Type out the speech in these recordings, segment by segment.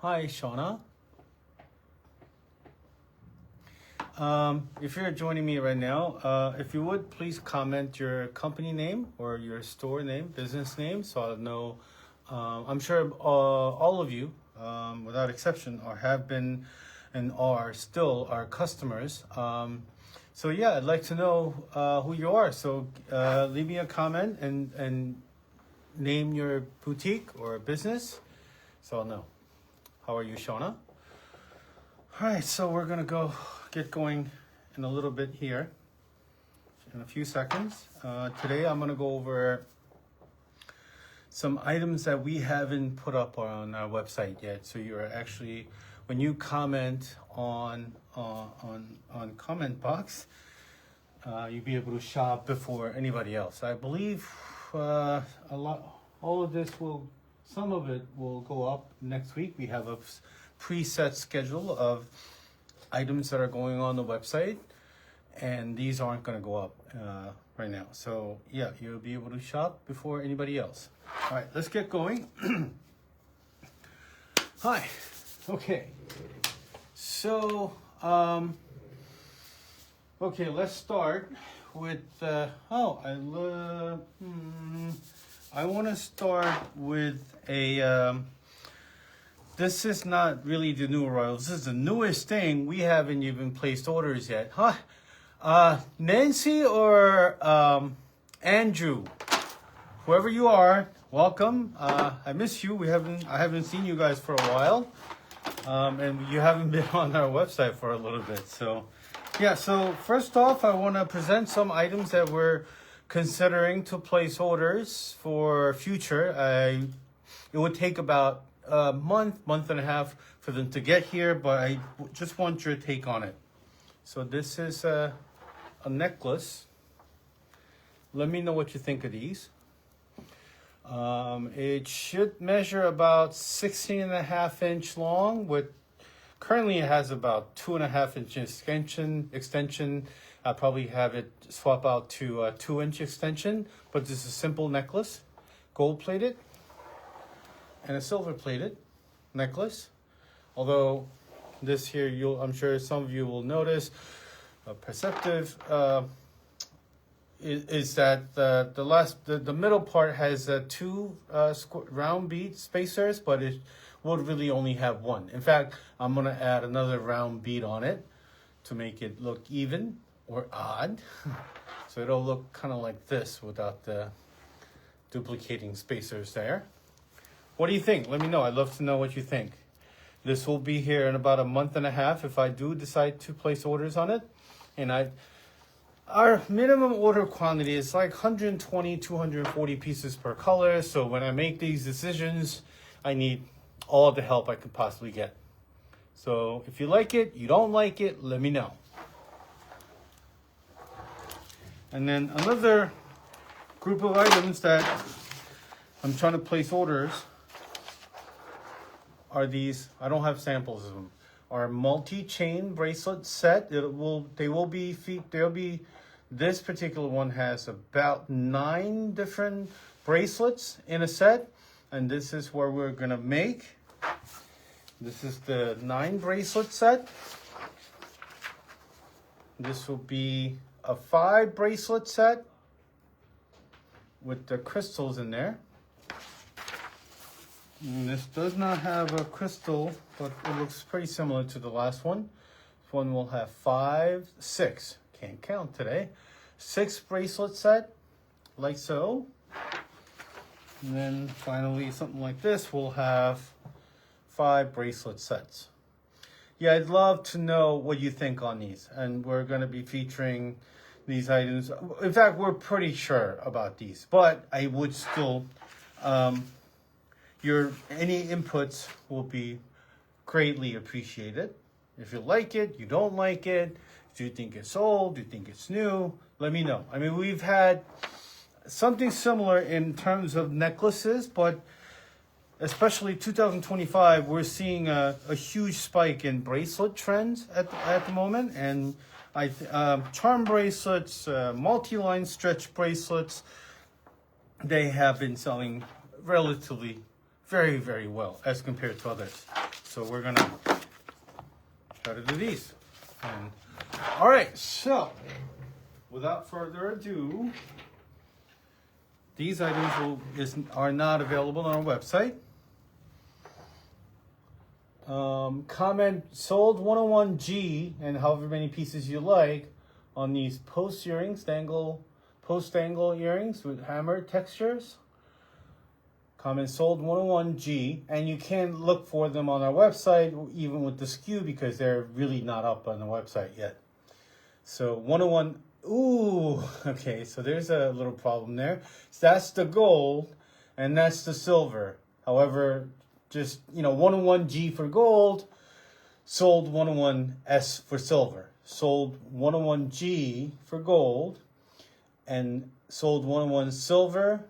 Hi, Shauna. If you're joining me right now, if you would please comment your company name or your store name, business name, so I'll know. I'm sure all of you, without exception, have been and are still our customers. So yeah, I'd like to know who you are. So leave me a comment and name your boutique or business, so I'll know. How are you, Shauna? All right, so we're gonna get going in a little bit here, in a few seconds. Today I'm gonna go over some items that we haven't put up on our website yet. So you're actually, when you comment on comment box, you'll be able to shop before anybody else. I believe some of it will go up next week. We have a preset schedule of items that are going on the website, and these aren't going to go up right now. So yeah, you'll be able to shop before anybody else. All right, let's get going. Hi. Okay. So okay, let's start with I want to start with a this is not really the new Royals. This is the newest thing. We haven't even placed orders yet. Huh? Nancy or Andrew, whoever you are, welcome. I miss you. I haven't seen you guys for a while. And you haven't been on our website for a little bit. So yeah, so first off, I want to present some items that we're considering to place orders for future. It would take about a month and a half for them to get here, but I just want your take on it. So this is a necklace. Let me know what you think of these. It should measure about 16.5 inch long. Currently it has about 2.5 inch extension. I'll probably have it swap out to a 2-inch extension, but this is a simple necklace, gold plated, and a silver plated necklace. Although this here, I'm sure some of you will notice, perceptive, is that the middle part has two round bead spacers, but it would really only have one. In fact, I'm gonna add another round bead on it to make it look even or odd. So it'll look kind of like this without the duplicating spacers there. What do you think? Let me know. I'd love to know what you think. This will be here in about a month and a half if I do decide to place orders on it. And our minimum order quantity is like 120, 240 pieces per color. So when I make these decisions, I need all the help I could possibly get. So if you like it, you don't like it, let me know. And then another group of items that I'm trying to place orders are these. I don't have samples of them. Our multi-chain bracelet set. This particular one has about 9 different bracelets in a set, and this is where we're gonna make. This is the 9 bracelet set. This will be a 5 bracelet set with the crystals in there. And this does not have a crystal, but it looks pretty similar to the last one. This one will have 6. Can't count today. 6 bracelet set, like so. And then finally, something like this will have 5 bracelet sets. Yeah, I'd love to know what you think on these. And we're going to be featuring these items. In fact, we're pretty sure about these, but I would still, any inputs will be greatly appreciated. If you like it, you don't like it, do you think it's old, do you think it's new, let me know. I mean, we've had something similar in terms of necklaces, but especially 2025, we're seeing a huge spike in bracelet trends at the moment, and charm bracelets, multi-line stretch bracelets, they have been selling relatively very, very well as compared to others. So we're gonna try to do these. And, all right, so without further ado, these items are not available on our website. Comment sold 101G and however many pieces you like on these post earrings, post angle earrings with hammer textures. Comment sold 101G, and you can look for them on our website even with the SKU because they're really not up on the website yet. So 101, ooh, okay, so there's a little problem there. So that's the gold and that's the silver. However, just, 101G for gold, sold 101S for silver. Sold 101G for gold and sold 101 silver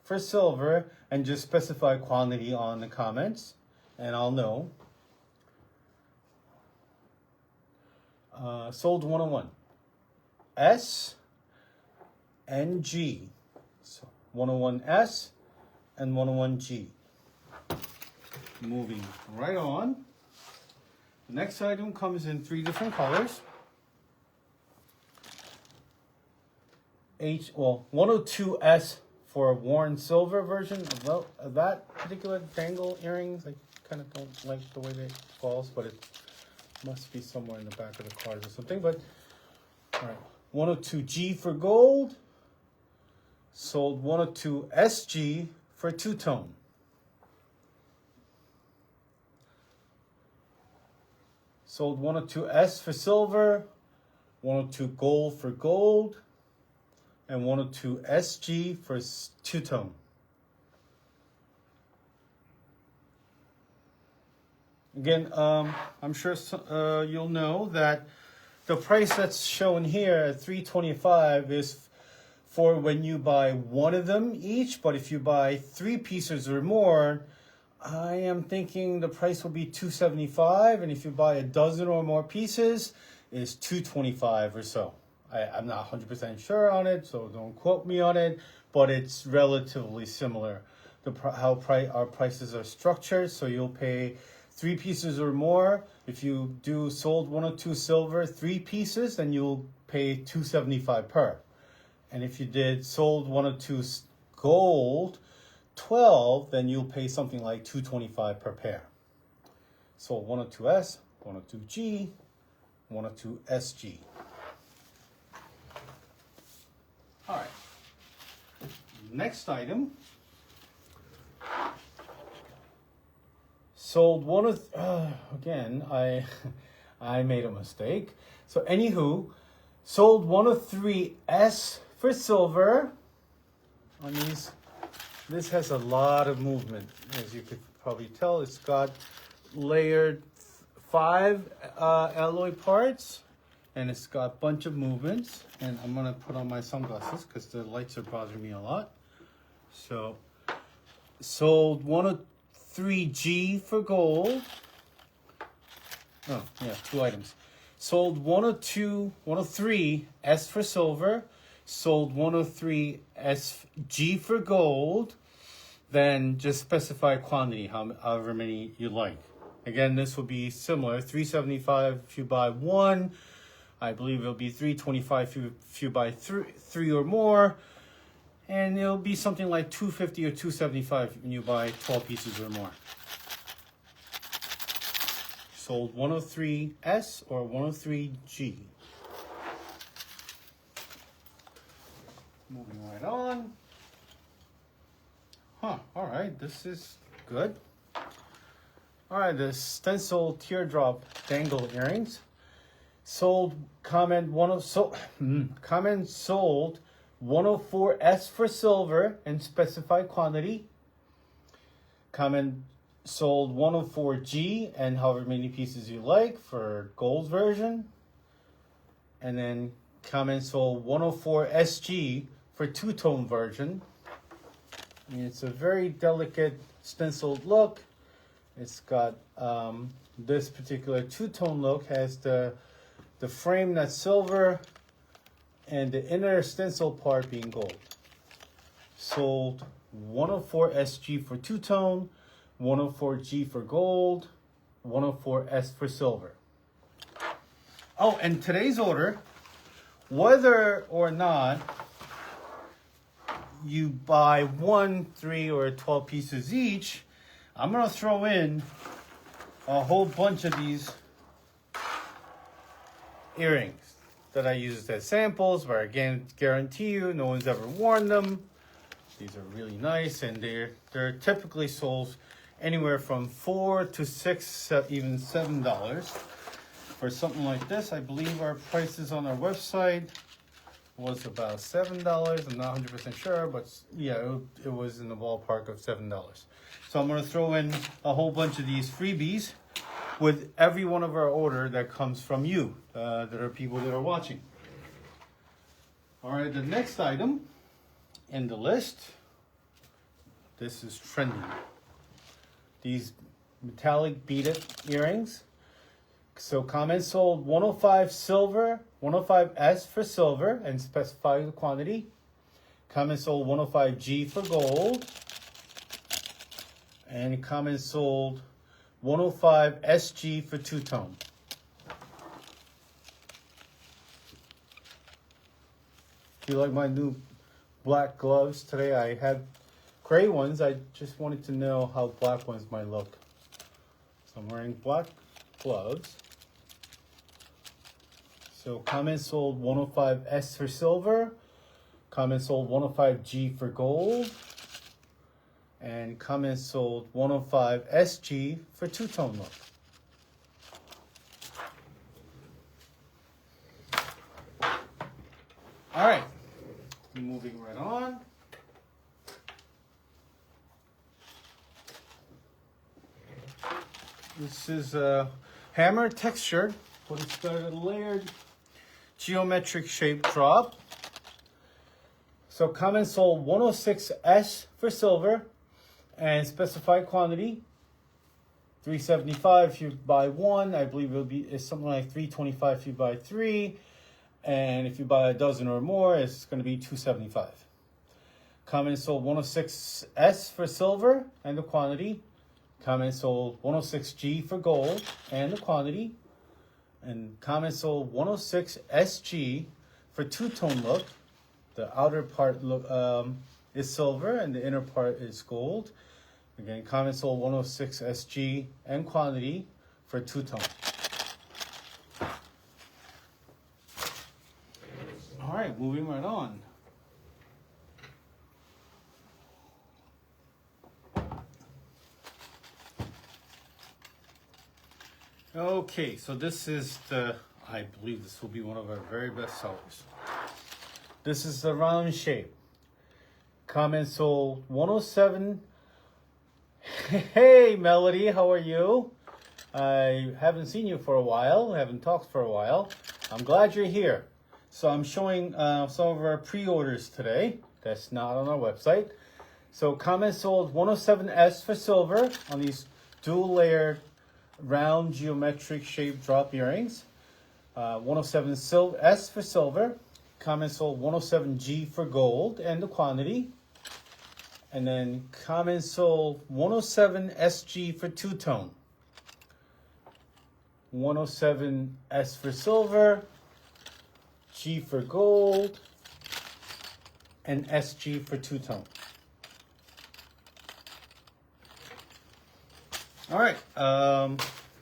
for silver, and just specify quantity on the comments and I'll know. Sold 101 S and G. So 101S and 101G. Moving right on. The next item comes in 3 different colors. 102S for a worn silver version of that particular dangle earrings. I kind of don't like the way they falls, but it must be somewhere in the back of the cards or something. But all right, 102G for gold. Sold 102SG for two-tone. Sold 102S for silver, 102 gold for gold, and 102SG for two-tone. Again, I'm sure you'll know that the price that's shown here at $325 is for when you buy one of them each, but if you buy 3 pieces or more, I am thinking the price will be $275, and if you buy a dozen or more pieces, it's $225 or so. I'm not 100% sure on it, so don't quote me on it, but it's relatively similar. How our prices are structured, so you'll pay 3 pieces or more. If you do sold 102 silver 3 pieces, then you'll pay $275 per. And if you did sold 102 gold 12, then you'll pay something like $225 per pair. Sold 102S, 102G, 102SG. All right. Next item. Sold again, I made a mistake. So anywho, sold 103S for silver on these. This has a lot of movement, as you could probably tell. It's got layered 5 alloy parts, and it's got a bunch of movements. And I'm gonna put on my sunglasses because the lights are bothering me a lot. So, sold 103G for gold. Oh, yeah, 2 items. Sold 103S for silver. Sold 103SG for gold. Then just specify quantity, however many you like. Again, this will be similar. $375 if you buy 1. I believe it'll be $325 if you buy 3 or more. And it'll be something like $250 or $275 when you buy 12 pieces or more. Sold 103S or 103G. Moving right on. All right, this is good. All right, the stencil teardrop dangle earrings. Sold, comment sold 104S for silver and specified quantity. Comment sold 104G and however many pieces you like for gold version. And then comment sold 104SG for two-tone version. And it's a very delicate stenciled look. It's got this particular two-tone look has the frame that's silver and the inner stencil part being gold. Sold 104SG for two-tone, 104G for gold, 104S for silver. Oh, and today's order, whether or not you buy 1, 3, or 12 pieces each, I'm gonna throw in a whole bunch of these earrings that I use as samples, but I guarantee you no one's ever worn them. These are really nice, and they're typically sold anywhere from $4 to $6, even $7. For something like this, I believe our prices on our website was about $7. I'm not 100% sure, but yeah, it was in the ballpark of $7. So I'm gonna throw in a whole bunch of these freebies with every one of our order that comes from you, that are people that are watching. All right, the next item in the list, this is Trendy. These metallic beaded earrings. So comment sold 105 silver, 105S for silver and specify the quantity. Comment sold 105G for gold. And comment sold 105SG for two-tone. If you like my new black gloves today, I had gray ones. I just wanted to know how black ones might look. So I'm wearing black gloves. So comment sold 105S for silver. Comment sold 105G for gold. And comment sold 105SG for two-tone look. All right, moving right on. This is a hammer texture, but it's got a layered geometric shape drop. So comment sold 106S for silver and specified quantity $375 if you buy one. I believe it's something like $325 if you buy three, and if you buy a dozen or more, it's going to be $275. Comment sold 106S for silver and the quantity. Comment sold 106G for gold and the quantity. And comment sold 106SG for two-tone look. The outer part is silver and the inner part is gold. Again, comment sold 106SG and quantity for two-tone. All right, moving right on. Okay, so this is I believe this will be one of our very best sellers. This is the round shape. Comment sold 107. Hey, Melody, how are you? I haven't seen you for a while. Haven't talked for a while. I'm glad you're here. So I'm showing some of our pre-orders today. That's not on our website. So comment sold 107S for silver on these dual layered round geometric shaped drop earrings. 107S for silver. Comment sold 107G for gold and the quantity. And then comment sold 107SG for two-tone. 107S for silver, G for gold, and SG for two-tone. All right,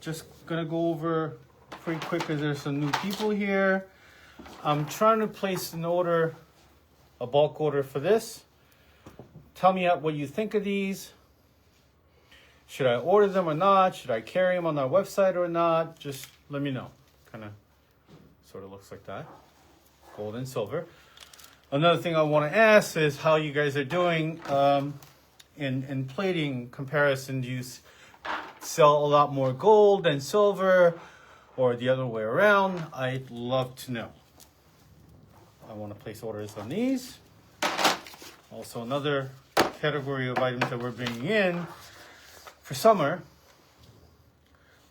just gonna go over pretty quick because there's some new people here. I'm trying to place an order, a bulk order for this. Tell me what you think of these. Should I order them or not? Should I carry them on our website or not? Just let me know. Kind of, sort of looks like that. Gold and silver. Another thing I want to ask is how you guys are doing in plating comparison. Do you sell a lot more gold than silver or the other way around? I'd love to know. I want to place orders on these. Also, another category of items that we're bringing in for summer,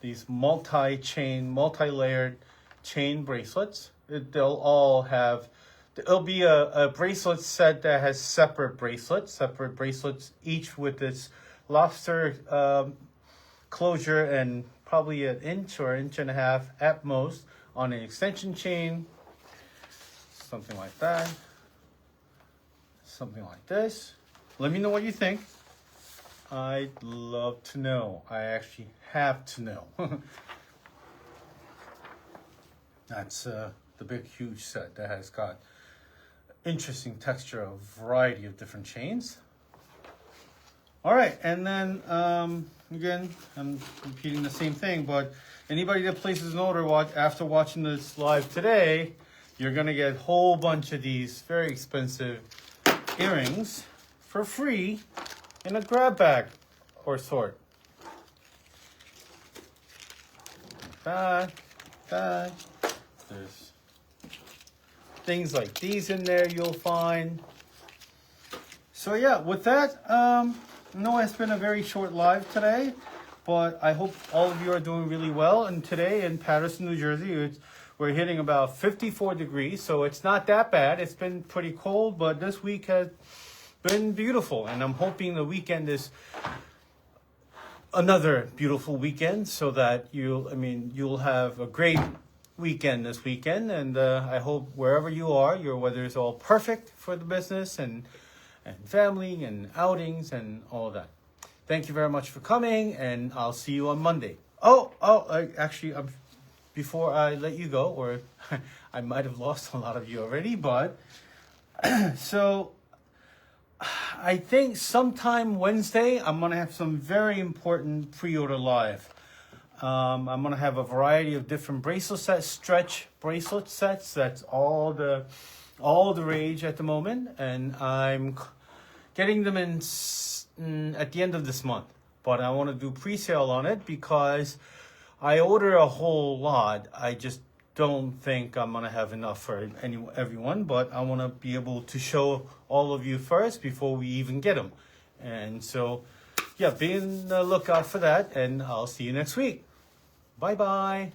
these multi-chain, multi-layered chain bracelets. They'll all have, it'll be a bracelet set that has separate bracelets, each with its lobster closure and probably an inch or inch and a half at most on an extension chain. Something like that. Something like this. Let me know what you think. I'd love to know. I actually have to know. That's the big, huge set that has got interesting texture, a variety of different chains. All right, and then again, I'm repeating the same thing, but anybody that places an order after watching this live today, you're gonna get a whole bunch of these very expensive earrings for free in a grab bag or sort. That. There's things like these in there you'll find. So yeah, with that, no, it's been a very short live today, but I hope all of you are doing really well. And today in Paterson, New Jersey, we're hitting about 54 degrees, so it's not that bad. It's been pretty cold, but this week has been beautiful, and I'm hoping the weekend is another beautiful weekend, so that you'll have a great weekend this weekend. And I hope wherever you are, your weather is all perfect for the business and family and outings and all that. Thank you very much for coming, and I'll see you on Monday. Actually, before I let you go, or I might have lost a lot of you already, but so I think sometime Wednesday, I'm going to have some very important pre-order live. I'm going to have a variety of different bracelet sets, stretch bracelet sets. That's all the rage at the moment, and I'm getting them in at the end of this month. But I want to do pre-sale on it because I order a whole lot. I just don't think I'm going to have enough for everyone, but I want to be able to show all of you first before we even get them. And so, yeah, be on the lookout for that, and I'll see you next week. Bye-bye.